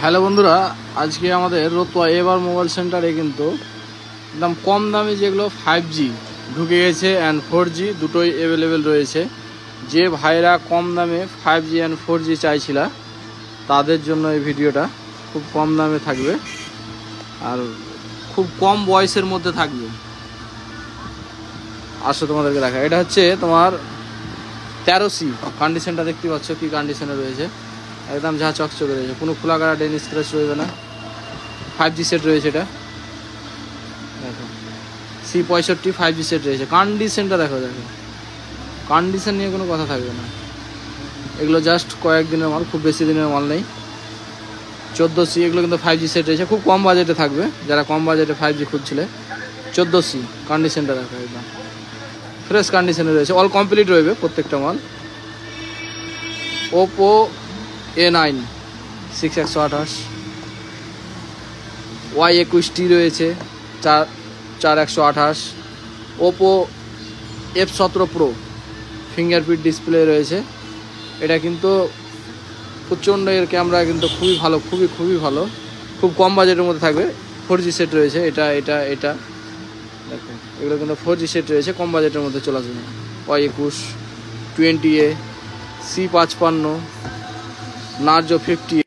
Hello বন্ধুরা, আজকে আমাদের রতুয়া এবার মোবাইল সেন্টারে কিন্তু একদম কম দামে যেগুলো 5G ঢুকে গেছে অ্যান্ড 4G দুটোই অ্যাভেলেবেল রয়েছে। যে ভাইরা কম দামে 5G অ্যান্ড 4G চাইছিল তাদের জন্য এই ভিডিওটা। খুব কম দামে থাকবে আর খুব কম বয়সের মধ্যে থাকবে। আসো তোমাদেরকে দেখা, এটা হচ্ছে তোমার 13C। কন্ডিশনটা দেখতে পাচ্ছ কি কন্ডিশনে রয়েছে, একদম যা চকচকে রয়েছে, কোনো খোলা কাটা ডেন স্ক্র্যাচ রয়েছে না। 5G সেট রয়েছে, এটা দেখো C65 5G সেট রয়েছে। কন্ডিশনটা দেখো, কন্ডিশন নিয়ে কোনো কথা থাকবে না। এগুলো জাস্ট কয়েকদিনের মাল, খুব বেশি দিনের মাল নেই। 14C এগুলো কিন্তু 5G সেট রয়েছে, খুব কম বাজেটে থাকবে। যারা কম বাজেটে 5G খুঁজছিলে 14C। কন্ডিশনটা দেখো, একদম ফ্রেশ কন্ডিশনে রয়েছে, অল কমপ্লিট রয়েছে প্রত্যেকটা মাল। ওপো A9 6128, Y21T রয়েছে 4128, Oppo F17 Pro fingerprint display রয়েছে। এটা কিন্তু প্রচণ্ড, এর ক্যামেরা কিন্তু খুবই ভালো, খুবই ভালো, খুব কম বাজেটের মধ্যে থাকবে। 4G সেট রয়েছে, এটা দেখো, এগুলো কিন্তু 4G সেট রয়েছে, কম বাজেটের মধ্যে চলে আসবে। Y21 20A, C55, Narzo 50